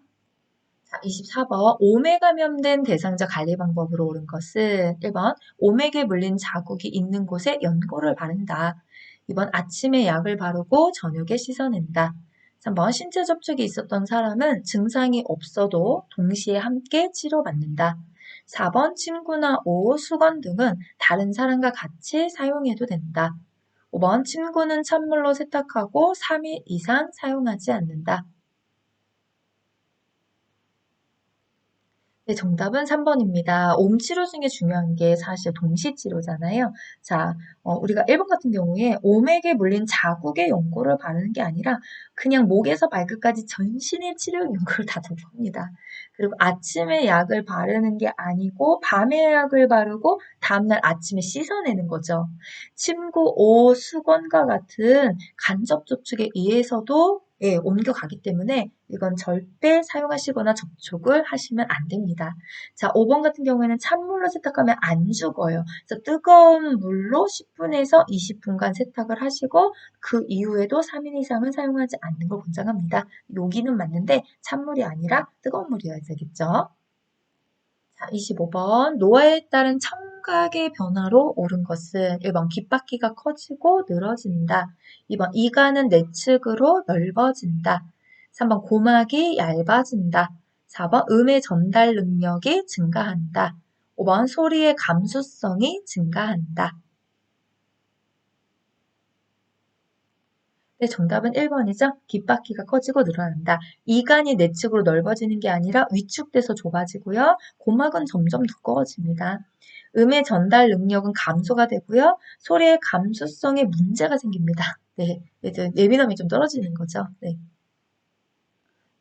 자, 24번 오메 감염된 대상자 관리 방법으로 옳은 것은 1번 오메에 물린 자국이 있는 곳에 연고를 바른다. 2번 아침에 약을 바르고 저녁에 씻어낸다. 3번 신체 접촉이 있었던 사람은 증상이 없어도 동시에 함께 치료받는다. 4번 침구나 옷, 수건 등은 다른 사람과 같이 사용해도 된다. 5번 침구는 찬물로 세탁하고 3일 이상 사용하지 않는다. 네, 정답은 3번입니다. 옴치료 중에 중요한 게 사실 동시치료잖아요. 자, 우리가 1번 같은 경우에 오맥에 물린 자국에 연고를 바르는 게 아니라 그냥 목에서 발끝까지 전신의 치료 연고를 다 도포합니다. 그리고 아침에 약을 바르는 게 아니고 밤에 약을 바르고 다음날 아침에 씻어내는 거죠. 침구, 옷, 수건과 같은 간접 접촉에 의해서도 예, 옮겨가기 때문에 이건 절대 사용하시거나 접촉을 하시면 안 됩니다. 자, 5번 같은 경우에는 찬물로 세탁하면 안 죽어요. 그래서 뜨거운 물로 10분에서 20분간 세탁을 하시고 그 이후에도 3일 이상은 사용하지 않는 걸 권장합니다. 여기는 맞는데 찬물이 아니라 뜨거운 물이어야 되겠죠. 자, 25번. 노화에 따른 청각의 변화로 옳은 것은 1번 귓바퀴가 커지고 늘어진다. 2번 이가는 내측으로 넓어진다. 3번 고막이 얇아진다. 4번 음의 전달 능력이 증가한다. 5번 소리의 감수성이 증가한다. 네, 정답은 1번이죠. 귓바퀴가 커지고 늘어난다. 이간이 내측으로 넓어지는 게 아니라 위축돼서 좁아지고요. 고막은 점점 두꺼워집니다. 음의 전달 능력은 감소가 되고요. 소리의 감수성에 문제가 생깁니다. 네, 이제 예민함이 좀 떨어지는 거죠. 네.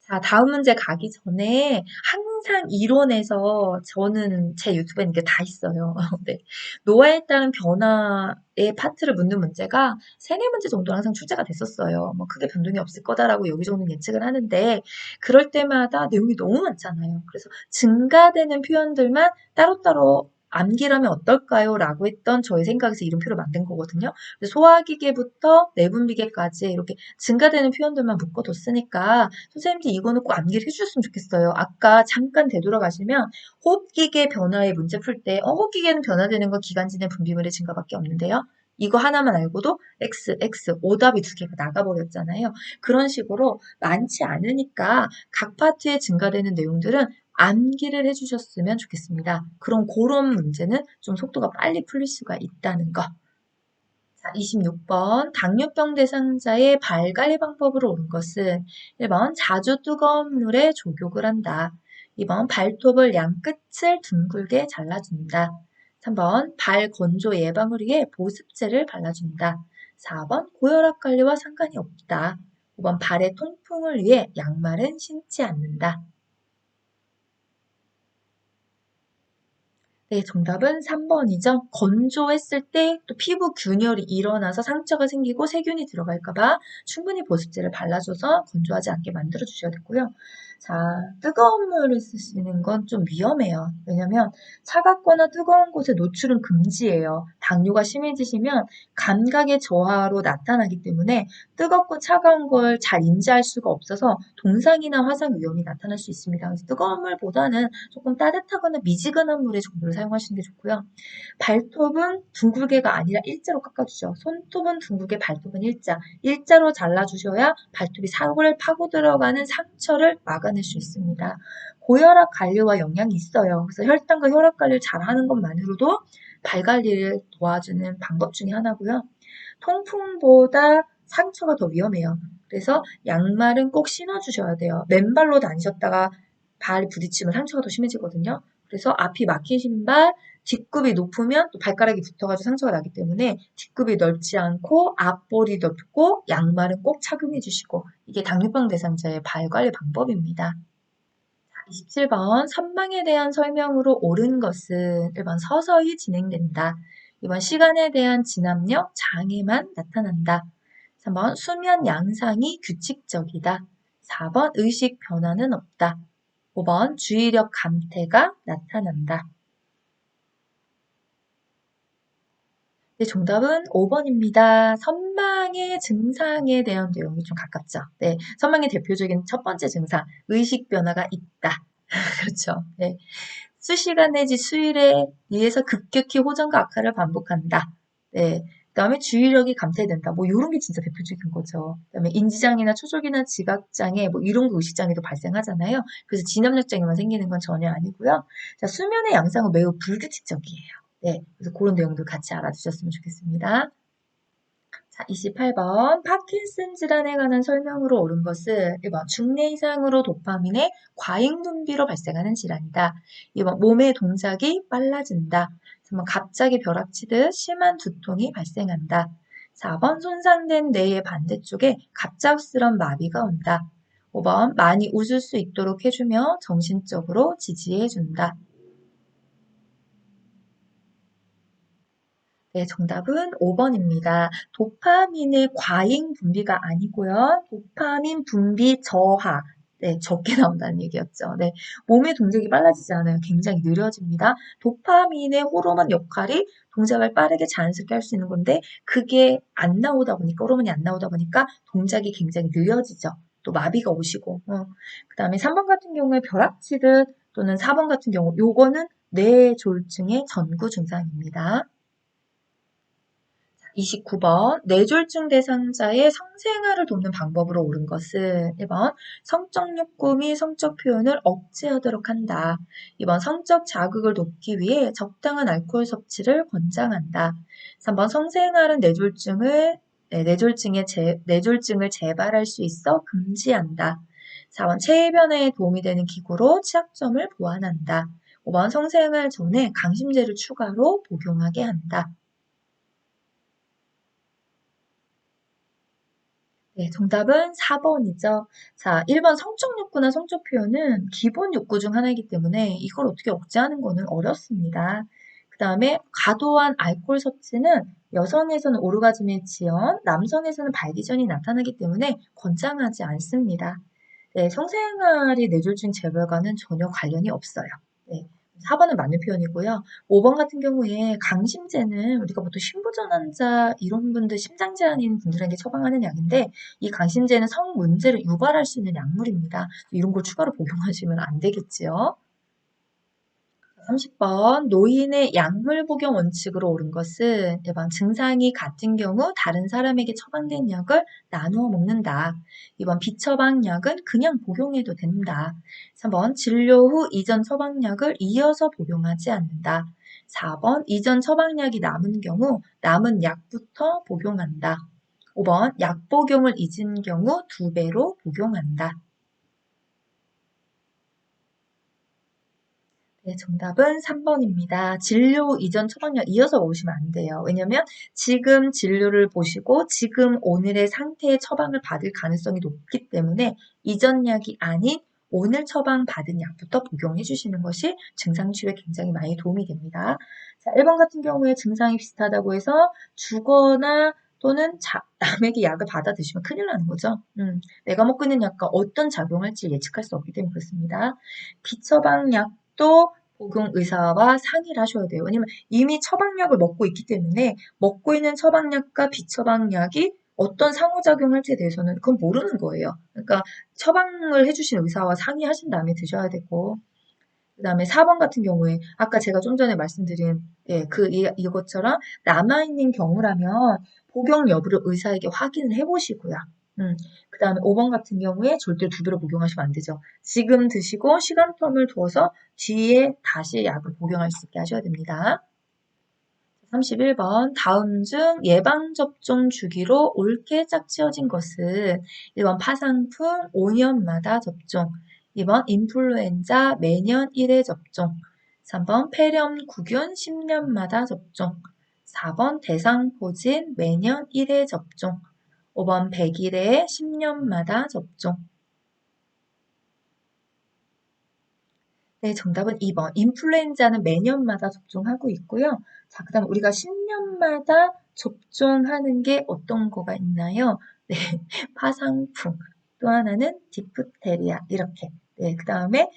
자, 다음 문제 가기 전에 항상 이론에서 저는 제 유튜브에 이게 다 있어요. 네. 노화에 따른 변화의 파트를 묻는 문제가 3-4문제 정도 항상 출제가 됐었어요. 뭐 크게 변동이 없을 거다라고 여기 정도 예측을 하는데 그럴 때마다 내용이 너무 많잖아요. 그래서 증가되는 표현들만 따로따로 암기라면 어떨까요? 라고 했던 저의 생각에서 이름표를 만든 거거든요. 소화기계부터 내분비계까지 이렇게 증가되는 표현들만 묶어뒀으니까 선생님들 이거는 꼭 암기를 해주셨으면 좋겠어요. 아까 잠깐 되돌아가시면 호흡기계 변화의 문제 풀 때 호흡기계는 변화되는 건 기관지 내 분비물의 증가밖에 없는데요. 이거 하나만 알고도 X, 오답이 2개가 나가버렸잖아요. 그런 식으로 많지 않으니까 각 파트에 증가되는 내용들은 암기를 해주셨으면 좋겠습니다. 그럼 그런 문제는 좀 속도가 빨리 풀릴 수가 있다는 거. 자, 26번 당뇨병 대상자의 발 관리 방법으로 옳은 것은 1번 자주 뜨거운 물에 족욕을 한다. 2번 발톱을 양 끝을 둥글게 잘라준다. 3번 발 건조 예방을 위해 보습제를 발라준다. 4번 고혈압 관리와 상관이 없다. 5번 발의 통풍을 위해 양말은 신지 않는다. 네, 정답은 3번이죠. 건조했을 때 또 피부 균열이 일어나서 상처가 생기고 세균이 들어갈까 봐 충분히 보습제를 발라줘서 건조하지 않게 만들어 주셔야 되고요. 자, 뜨거운 물을 쓰시는 건 좀 위험해요. 왜냐면 차갑거나 뜨거운 곳에 노출은 금지예요. 당뇨가 심해지시면 감각의 저하로 나타나기 때문에 뜨겁고 차가운 걸 잘 인지할 수가 없어서 동상이나 화상 위험이 나타날 수 있습니다. 그래서 뜨거운 물보다는 조금 따뜻하거나 미지근한 물의 정도를 사용하시는 게 좋고요. 발톱은 둥글게가 아니라 일자로 깎아주죠. 손톱은 둥글게, 발톱은 일자. 일자로 잘라주셔야 발톱이 살을 파고 들어가는 상처를 막아낼 수 있습니다. 고혈압 관리와 영향이 있어요. 그래서 혈당과 혈압 관리를 잘하는 것만으로도 발 관리를 도와주는 방법 중에 하나고요. 통풍보다 상처가 더 위험해요. 그래서 양말은 꼭 신어주셔야 돼요. 맨발로 다니셨다가 발이 부딪히면 상처가 더 심해지거든요. 그래서 앞이 막힌 신발, 뒷굽이 높으면 또 발가락이 붙어가지고 상처가 나기 때문에 뒷굽이 넓지 않고 앞볼이 넓고 양말은 꼭 착용해 주시고 이게 당뇨병 대상자의 발 관리 방법입니다. 27번 선망에 대한 설명으로 옳은 것은 1번 서서히 진행된다. 2번 시간에 대한 진압력, 장애만 나타난다. 3번 수면 양상이 규칙적이다. 4번 의식 변화는 없다. 5번 주의력 감퇴가 나타난다. 네, 정답은 5번입니다. 선망의 증상에 대한 내용이 좀 가깝죠. 네, 선망의 대표적인 첫 번째 증상, 의식 변화가 있다. 그렇죠. 네. 수시간 내지 수일에 의해서 급격히 호전과 악화를 반복한다. 네. 그다음에 주의력이 감퇴된다. 뭐 이런 게 진짜 대표적인 거죠. 그다음에 인지장애나 초절기나 지각장애, 뭐 이런 거 의식장애도 발생하잖아요. 그래서 진압력 장애만 생기는 건 전혀 아니고요. 자, 수면의 양상은 매우 불규칙적이에요. 네. 그래서 그런 내용도 같이 알아두셨으면 좋겠습니다. 자, 28번 파킨슨 질환에 관한 설명으로 옳은 것은 1번 중뇌 이상으로 도파민의 과잉 분비로 발생하는 질환이다. 2번 몸의 동작이 빨라진다. 3번 갑자기 벼락치듯 심한 두통이 발생한다. 4번 손상된 뇌의 반대쪽에 갑작스런 마비가 온다. 5번 많이 웃을 수 있도록 해주며 정신적으로 지지해준다. 네, 정답은 5번입니다. 도파민의 과잉 분비가 아니고요. 도파민 분비 저하. 네, 적게 나온다는 얘기였죠. 네, 몸의 동작이 빨라지지 않아요. 굉장히 느려집니다. 도파민의 호르몬 역할이 동작을 빠르게 자연스럽게 할 수 있는 건데 그게 안 나오다 보니까 호르몬이 안 나오다 보니까 동작이 굉장히 느려지죠. 또 마비가 오시고. 그다음에 3번 같은 경우에 벼락치듯 또는 4번 같은 경우 요거는 뇌졸중의 전구 증상입니다. 29번 뇌졸중 대상자의 성생활을 돕는 방법으로 옳은 것은 1번 성적 욕구 및 성적 표현을 억제하도록 한다. 2번 성적 자극을 돕기 위해 적당한 알코올 섭취를 권장한다. 3번 성생활은 뇌졸중을 재발할 수 있어 금지한다. 4번 체해 변화에 도움이 되는 기구로 취약점을 보완한다. 5번 성생활 전에 강심제를 추가로 복용하게 한다. 네, 정답은 4번이죠. 자, 1번 성적 욕구나 성적 표현은 기본 욕구 중 하나이기 때문에 이걸 어떻게 억제하는 거는 어렵습니다. 그 다음에 과도한 알코올 섭취는 여성에서는 오르가즘의 지연, 남성에서는 발기전이 나타나기 때문에 권장하지 않습니다. 네, 성생활이 뇌졸중 재발과는 전혀 관련이 없어요. 네, 4번은 맞는 표현이고요. 5번 같은 경우에 강심제는 우리가 보통 신부전환자 이런 분들 심장 질환인 분들에게 처방하는 약인데 이 강심제는 성 문제를 유발할 수 있는 약물입니다. 이런 걸 추가로 복용하시면 안 되겠지요. 30번 노인의 약물 복용 원칙으로 옳은 것은 1번 증상이 같은 경우 다른 사람에게 처방된 약을 나누어 먹는다. 2번 비처방 약은 그냥 복용해도 된다. 3번 진료 후 이전 처방약을 이어서 복용하지 않는다. 4번 이전 처방약이 남은 경우 남은 약부터 복용한다. 5번 약 복용을 잊은 경우 2배로 복용한다. 네, 정답은 3번입니다. 진료 이전 처방약 이어서 먹으시면 안 돼요. 왜냐면 지금 진료를 보시고 지금 오늘의 상태의 처방을 받을 가능성이 높기 때문에 이전 약이 아닌 오늘 처방 받은 약부터 복용해 주시는 것이 증상 치료에 굉장히 많이 도움이 됩니다. 자, 1번 같은 경우에 증상이 비슷하다고 해서 주거나 또는 남에게 약을 받아 드시면 큰일 나는 거죠. 내가 먹고 있는 약과 어떤 작용할지 예측할 수 없기 때문에 그렇습니다. 비처방약도 복용 의사와 상의를 하셔야 돼요. 왜냐면 이미 처방약을 먹고 있기 때문에 먹고 있는 처방약과 비처방약이 어떤 상호작용할지에 대해서는 그건 모르는 거예요. 그러니까 처방을 해주신 의사와 상의하신 다음에 드셔야 되고 그 다음에 4번 같은 경우에 아까 제가 좀 전에 말씀드린 이것처럼 남아있는 경우라면 복용 여부를 의사에게 확인을 해보시고요. 그 다음에 5번 같은 경우에 절대 2배로 복용하시면 안 되죠. 지금 드시고 시간텀을 두어서 뒤에 다시 약을 복용할 수 있게 하셔야 됩니다. 31번 다음 중 예방접종 주기로 옳게 짝지어진 것은 1번 파상풍 5년마다 접종, 2번 인플루엔자 매년 1회 접종, 3번 폐렴구균 10년마다 접종, 4번 대상포진 매년 1회 접종, 5번 100일에 10년마다 접종. 네, 정답은 2번. 인플루엔자는 매년마다 접종하고 있고요. 자, 그다음 우리가 10년마다 접종하는 게 어떤 거가 있나요? 네, 파상풍. 또 하나는 디프테리아 이렇게. 네, 그다음에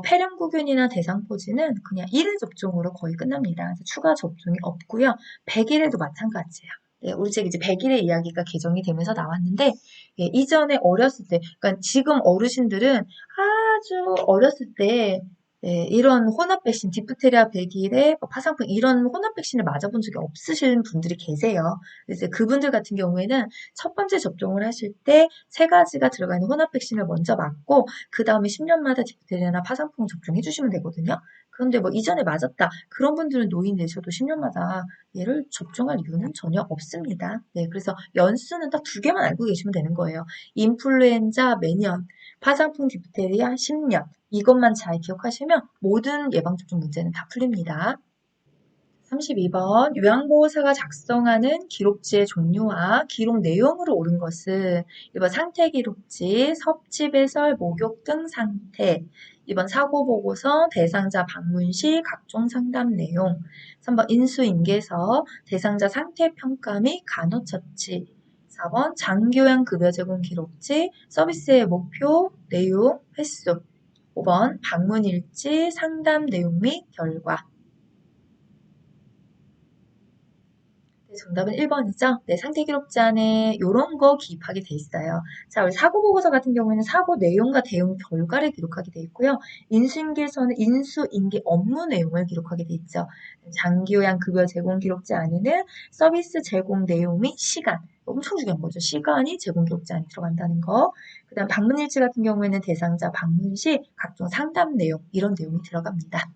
폐렴구균이나 대상포진은 그냥 1회 접종으로 거의 끝납니다. 그래서 추가 접종이 없고요. 100일에도 마찬가지예요. 네, 우리 책 이제 100일의 이야기가 개정이 되면서 나왔는데 이전에 어렸을 때, 그러니까 지금 어르신들은 아주 어렸을 때 네, 이런 혼합 백신, 디프테리아 100일에 파상풍 이런 혼합 백신을 맞아본 적이 없으신 분들이 계세요. 그래서 그분들 같은 경우에는 첫 번째 접종을 하실 때 세 가지가 들어가 있는 혼합 백신을 먼저 맞고 그 다음에 10년마다 디프테리아나 파상풍 접종해 주시면 되거든요. 그런데 뭐 이전에 맞았다. 그런 분들은 노인 되셔도 10년마다 얘를 접종할 이유는 전혀 없습니다. 네, 그래서 연수는 딱 2개만 알고 계시면 되는 거예요. 인플루엔자 매년, 파상풍 디프테리아 10년. 이것만 잘 기억하시면 모든 예방접종 문제는 다 풀립니다. 32번 요양보호사가 작성하는 기록지의 종류와 기록 내용으로 옳은 것은 1번 상태 기록지, 섭취, 배설, 목욕 등 상태 2번 사고보고서, 대상자 방문 시 각종 상담 내용 3번 인수인계서, 대상자 상태 평가 및 간호처치 4번 장교양 급여 제공 기록지, 서비스의 목표, 내용, 횟수 5번 방문 일지, 상담 내용 및 결과 네, 정답은 1번이죠. 네, 상태 기록자에 이런 거 기입하게 돼 있어요. 자, 우리 사고 보고서 같은 경우에는 사고 내용과 대응 결과를 기록하게 돼 있고요. 인수인계서는 인수인계 업무 내용을 기록하게 돼 있죠. 장기요양 급여 제공 기록자 안에는 서비스 제공 내용 및 시간, 엄청 중요한 거죠. 시간이 제공 기록자 안에 들어간다는 거. 그다음 방문 일지 같은 경우에는 대상자 방문 시 각종 상담 내용, 이런 내용이 들어갑니다.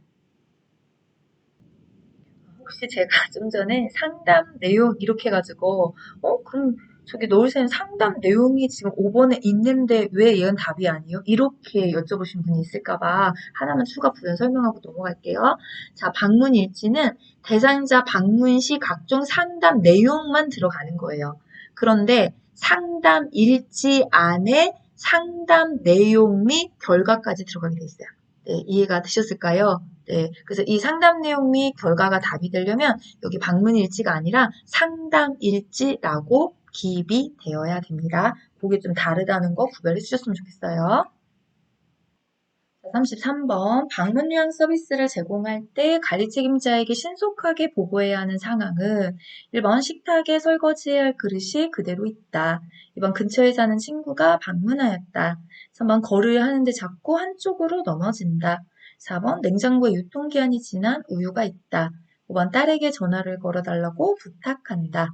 혹시 제가 좀 전에 상담 내용 이렇게 해가지고 그럼 저기 노을새는 상담 내용이 지금 5번에 있는데 왜 얘는 답이 아니에요? 이렇게 여쭤보신 분이 있을까봐 하나만 추가 부연 설명하고 넘어갈게요. 자, 방문 일지는 대상자 방문 시 각종 상담 내용만 들어가는 거예요. 그런데 상담 일지 안에 상담 내용 및 결과까지 들어가게 돼 있어요. 네, 이해가 되셨을까요? 네, 그래서 이 상담 내용 및 결과가 답이 되려면 여기 방문 일지가 아니라 상담 일지라고 기입이 되어야 됩니다. 그게 좀 다르다는 거 구별해 주셨으면 좋겠어요. 33번 방문 요양 서비스를 제공할 때 관리 책임자에게 신속하게 보고해야 하는 상황은 1번 식탁에 설거지해야 할 그릇이 그대로 있다. 2번 근처에 사는 친구가 방문하였다. 3번 거래를 하는데 자꾸 한쪽으로 넘어진다. 4번 냉장고에 유통기한이 지난 우유가 있다. 5번 딸에게 전화를 걸어달라고 부탁한다.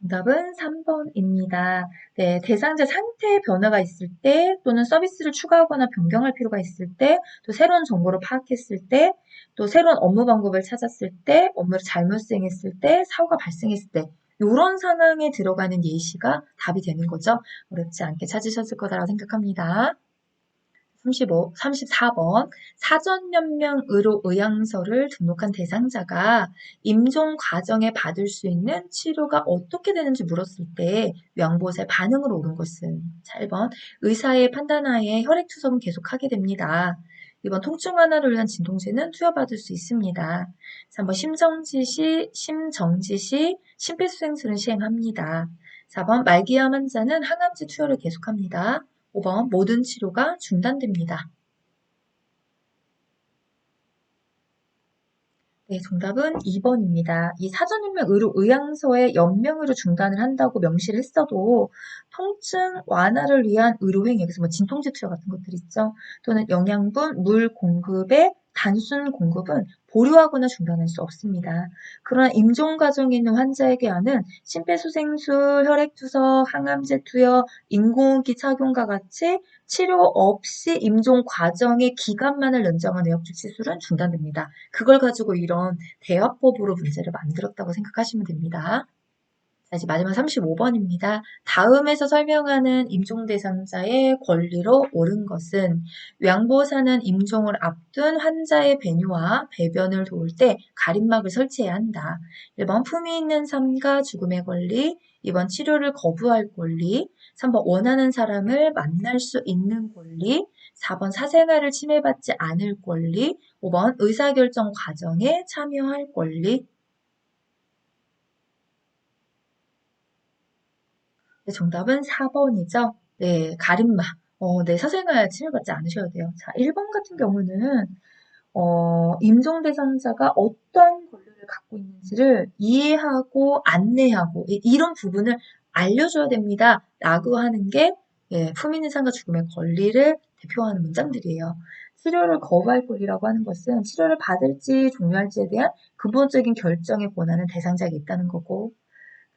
정답은 3번입니다. 네, 대상자 상태의 변화가 있을 때, 또는 서비스를 추가하거나 변경할 필요가 있을 때, 또 새로운 정보를 파악했을 때, 또 새로운 업무 방법을 찾았을 때, 업무를 잘못 수행했을 때, 사고가 발생했을 때, 이런 상황에 들어가는 예시가 답이 되는 거죠. 어렵지 않게 찾으셨을 거라고 생각합니다. 34번. 사전연명의료 의향서를 등록한 대상자가 임종 과정에 받을 수 있는 치료가 어떻게 되는지 물었을 때 양보세 반응으로 옳은 것은 1번. 의사의 판단하에 혈액투석은 계속하게 됩니다. 2번. 통증 완화를 위한 진통제는 투여받을 수 있습니다. 3번. 심정지 시 심폐소생술은 시행합니다. 4번. 말기암 환자는 항암제 투여를 계속합니다. 5번. 모든 치료가 중단됩니다. 네, 정답은 2번입니다. 이 사전연명 의료 의향서에 연명으로 중단을 한다고 명시를 했어도 통증 완화를 위한 의료행위, 그래서 뭐 진통제 투여 같은 것들 있죠. 또는 영양분, 물 공급의 단순 공급은 보류하거나 중단할 수 없습니다. 그러나 임종 과정에 있는 환자에게는 심폐소생술, 혈액투석, 항암제 투여, 인공호흡기 착용과 같이 치료 없이 임종 과정의 기간만을 연장한 의학적 시술은 중단됩니다. 그걸 가지고 이런 대화법으로 문제를 만들었다고 생각하시면 됩니다. 자, 이제 마지막 35번입니다. 다음에서 설명하는 임종 대상자의 권리로 옳은 것은 양보사는 임종을 앞둔 환자의 배뇨와 배변을 도울 때 가림막을 설치해야 한다. 1번 품위 있는 삶과 죽음의 권리, 2번 치료를 거부할 권리, 3번 원하는 사람을 만날 수 있는 권리, 4번 사생활을 침해받지 않을 권리, 5번 의사결정 과정에 참여할 권리. 네, 정답은 4번이죠. 네, 가림막. 네, 사생활 침해받지 않으셔야 돼요. 자, 1번 같은 경우는 임종 대상자가 어떠한 권리를 갖고 있는지를 이해하고 안내하고 이런 부분을 알려줘야 됩니다. 라고 하는 게 예, 품위는 삶과 죽음의 권리를 대표하는 문장들이에요. 치료를 거부할 권리라고 하는 것은 치료를 받을지 종료할지에 대한 근본적인 결정의 권한은 대상자에게 있다는 거고,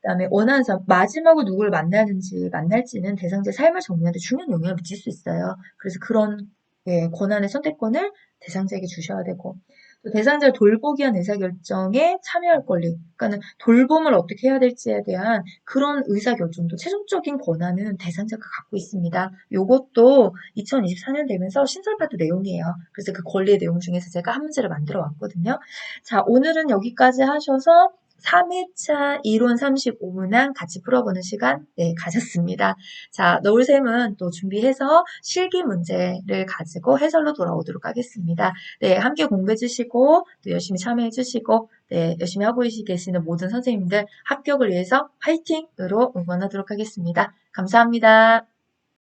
그다음에 원하는 사람, 마지막으로 누구를 만날지는 대상자의 삶을 정리하는 데 중요한 영향을 미칠 수 있어요. 그래서 그런 예, 권한의 선택권을 대상자에게 주셔야 되고, 또 대상자를 돌보기 위한 의사결정에 참여할 권리, 그러니까는 돌봄을 어떻게 해야 될지에 대한 그런 의사결정도 최종적인 권한은 대상자가 갖고 있습니다. 요것도 2024년 되면서 신설파트 내용이에요. 그래서 그 권리의 내용 중에서 제가 한 문제를 만들어 왔거든요. 자, 오늘은 여기까지 하셔서 3회차 이론 35문항 같이 풀어보는 시간 가졌습니다. 자, 너울쌤은 또 준비해서 실기 문제를 가지고 해설로 돌아오도록 하겠습니다. 네, 함께 공부해 주시고 또 열심히 참여해 주시고 네, 열심히 하고 계시는 모든 선생님들 합격을 위해서 화이팅으로 응원하도록 하겠습니다. 감사합니다.